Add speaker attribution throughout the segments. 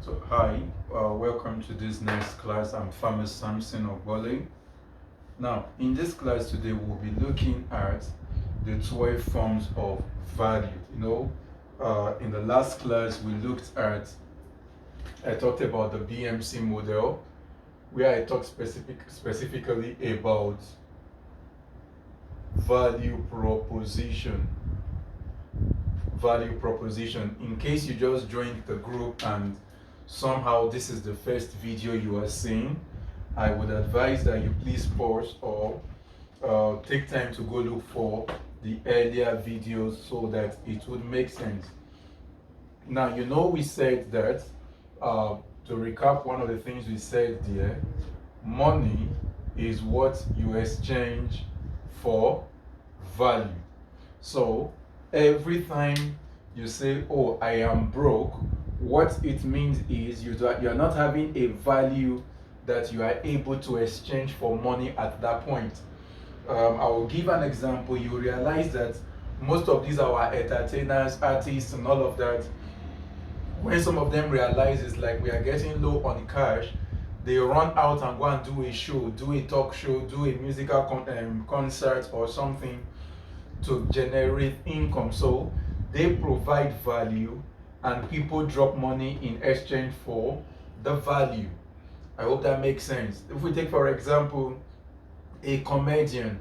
Speaker 1: So hi, welcome to this next class. I'm Farmer Samson Ogbole. Now, in this class today, we'll be looking at the 12 forms of value. In the last class, I talked about the BMC model, where I talked specifically about value proposition. Value proposition. In case you just joined the group and somehow this is the first video you are seeing, I would advise that you please pause or take time to go look for the earlier videos so that it would make sense. Now, we said that, to recap, one of the things we said there, money is what you exchange for value. So every time you say, oh, I am broke, what it means is you are not having a value that you are able to exchange for money at that point. I will give an example. You realize that most of these are our entertainers, artists, and all of that. When some of them realize it's like we are getting low on cash, they run out and go and do a show, do a talk show, do a musical concert or something to generate income. So they provide value and people drop money in exchange for the value. I hope that makes sense. If we take, for example, a comedian,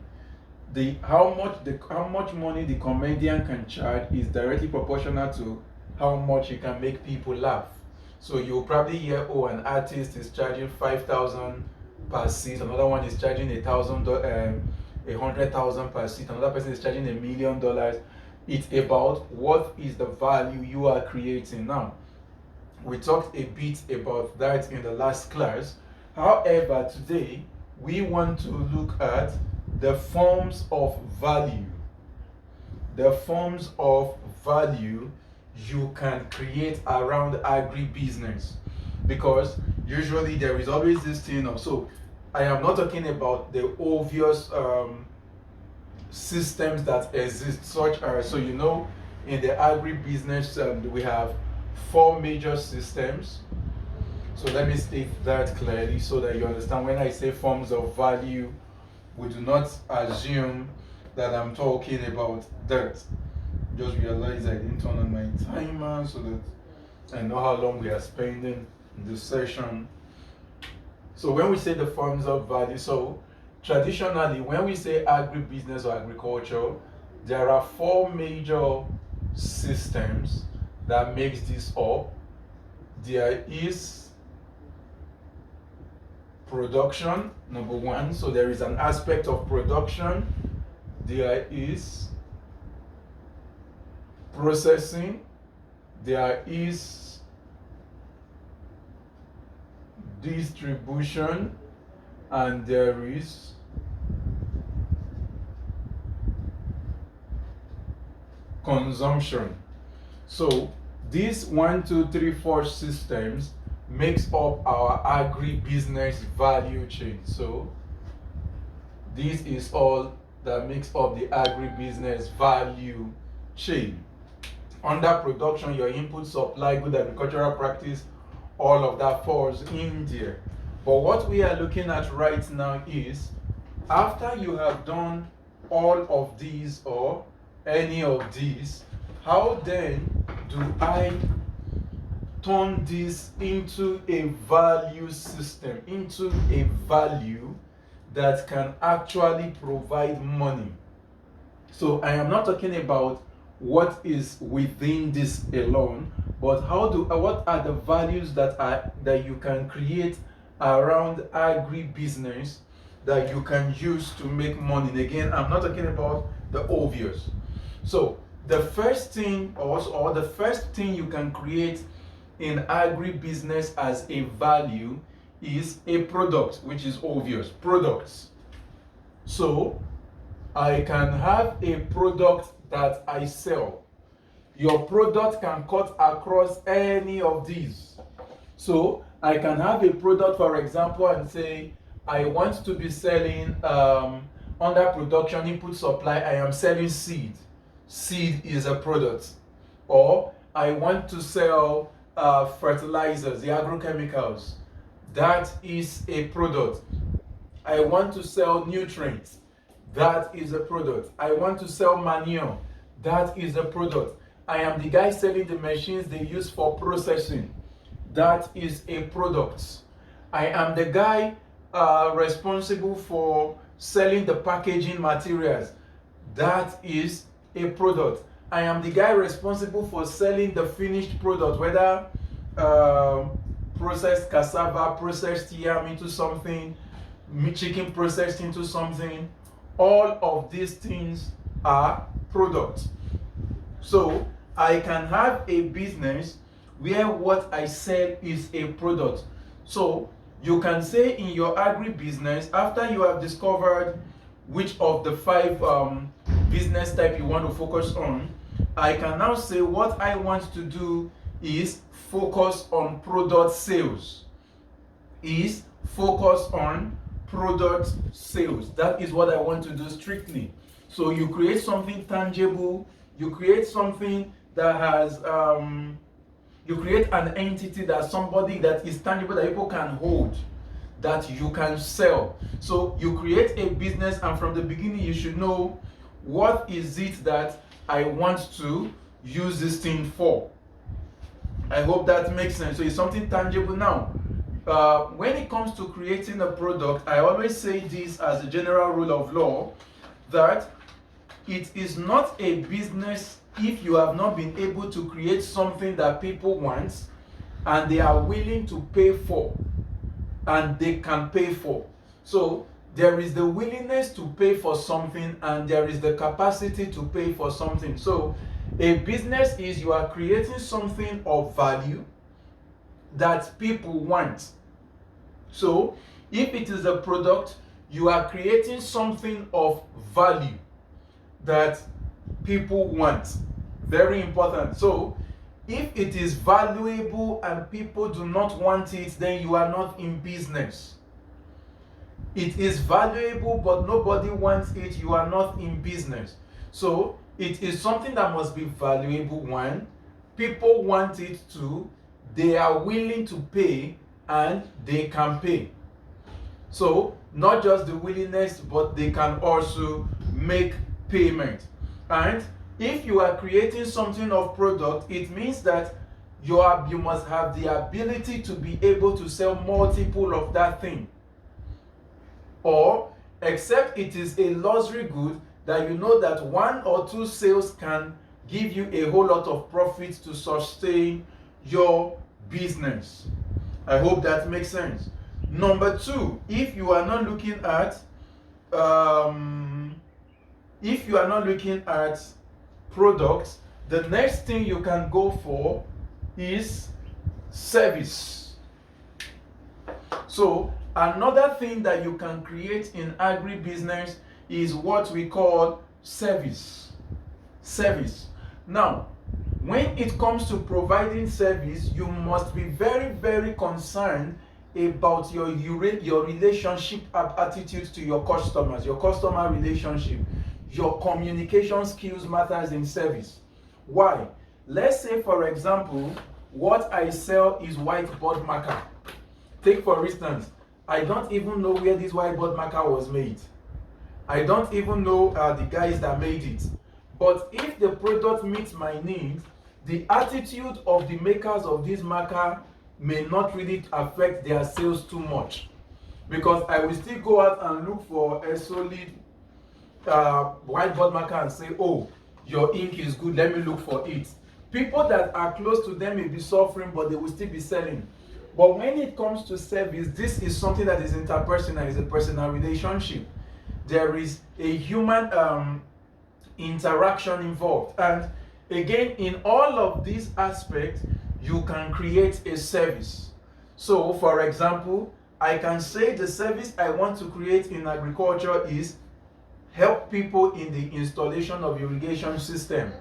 Speaker 1: how much money the comedian can charge is directly proportional to how much he can make people laugh. So you'll probably hear, oh, an artist is charging 5,000 per seat, another one is charging $100,000 per seat, another person is charging $1 million. It's about what is the value you are creating. Now, we talked a bit about that in the last class. However, today we want to look at the forms of value. The forms of value you can create around agribusiness, because usually there is always this thing of, so I am not talking about the obvious systems that exist, such as, in the agribusiness, we have 4 major systems. So let me state that clearly so that you understand. When I say forms of value, we do not assume that I'm talking about that. Just realize I didn't turn on my timer so that I know how long we are spending in this session. So when we say the forms of value, so traditionally when we say agribusiness or agriculture, there are 4 major systems that makes this up. There is production, number 1. So there is an aspect of production. There is processing. There is distribution, and there is consumption. So these 1, 2, 3, 4 systems makes up our agribusiness value chain. So this is all that makes up the agribusiness value chain. Under production, your input, supply, good agricultural practice, all of that falls in there. But what we are looking at right now is, after you have done all of these or any of these, how then do I turn this into a value system, into a value that can actually provide money? So I am not talking about what is within this alone, but what are the values that you can create around agribusiness that you can use to make money. And again, I'm not talking about the obvious. So the first thing, or the first thing you can create in agribusiness as a value is a product, which is obvious. Products. So I can have a product that I sell. Your product can cut across any of these. So I can have a product, for example, and say I want to be selling under production, input, supply, I am selling seed. Seed is a product. Or I want to sell fertilizers, the agrochemicals. That is a product. I want to sell nutrients. That is a product. I want to sell manure. That is a product. I am the guy selling the machines they use for processing. That is a product. I am the guy responsible for selling the packaging materials. That is a product. I am the guy responsible for selling the finished product, whether processed cassava, processed yam into something, chicken processed into something. All of these things are products. So I can have a business where what I sell is a product. So you can say in your agribusiness, after you have discovered which of the 5 business type you want to focus on, I can now say what I want to do is focus on product sales. Product sales. That is what I want to do strictly. So you create something tangible, you create something that has you create an entity, that somebody that is tangible, that people can hold, that you can sell. So you create a business, and from the beginning you should know what is it that I want to use this thing for. I hope that makes sense. So it's something tangible. Now, when it comes to creating a product, I always say this as a general rule of law, that it is not a business if you have not been able to create something that people want and they are willing to pay for, and they can pay for. So there is the willingness to pay for something, and there is the capacity to pay for something. So a business is you are creating something of value that people want. So if it is a product, you are creating something of value that people want. Very important. So if it is valuable and people do not want it, then you are not in business. It is valuable but nobody wants it, you are not in business. So it is something that must be valuable. One, people want it. Two, they are willing to pay and they can pay. So not just the willingness, but they can also make payment. And if you are creating something of product, it means that you must have the ability to be able to sell multiple of that thing. Or except it is a luxury good that you know that 1 or 2 sales can give you a whole lot of profit to sustain your business. I hope that makes sense. Number 2, if you are not looking at products, the next thing you can go for is service. So another thing that you can create in agribusiness is what we call service. Now, when it comes to providing service, you must be very, very concerned about your relationship attitude to your customers, your customer relationship. Your communication skills matters in service. Why? Let's say, for example, what I sell is whiteboard marker. Take for instance, I don't even know where this whiteboard marker was made. I don't even know the guys that made it. But if the product meets my needs, the attitude of the makers of this marker may not really affect their sales too much, because I will still go out and look for a solid whiteboard marker and say, oh, your ink is good, let me look for it. People that are close to them may be suffering, but they will still be selling. But when it comes to service, this is something that is interpersonal, it's a personal relationship. There is a human interaction involved. And again, in all of these aspects, you can create a service. So, for example, I can say the service I want to create in agriculture is help people in the installation of irrigation system.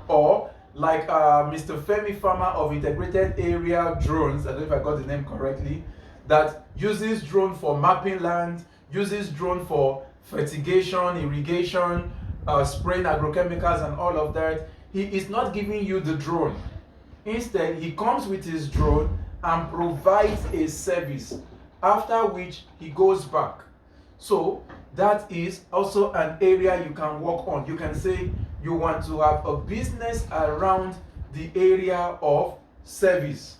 Speaker 1: Or like Mr. Femi Farmer of Integrated Area Drones, I don't know if I got the name correctly, that uses drone for mapping land, uses drone for fertigation, irrigation, spraying agrochemicals and all of that. He is not giving you the drone. Instead, he comes with his drone and provides a service, after which he goes back. So that is also an area you can work on. You can say you want to have a business around the area of service.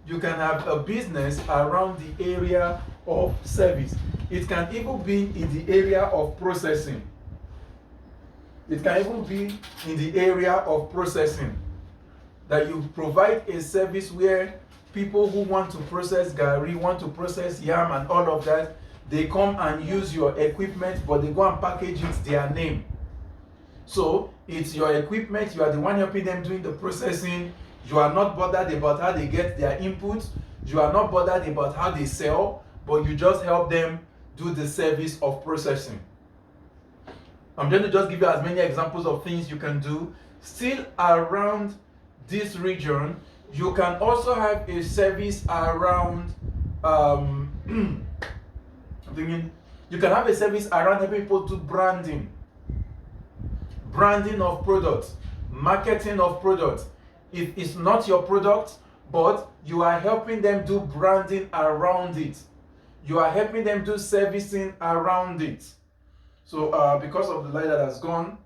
Speaker 1: You can have a business around the area of service. It can even be in the area of processing. It can even be in the area of processing, that you provide a service where people who want to process gari, want to process yam and all of that, they come and use your equipment, but they go and package it their name. So it's your equipment, you are the one helping them doing the processing. You are not bothered about how they get their inputs. You are not bothered about how they sell, but you just help them do the service of processing. I'm going to just give you as many examples of things you can do. Still around this region, you can also have a service around you can have a service around helping people do branding of products, marketing of products. If it's not your product, but you are helping them do branding around it, you are helping them do servicing around it. So because of the light that has gone,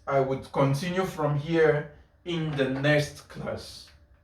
Speaker 1: I would continue from here in the next class.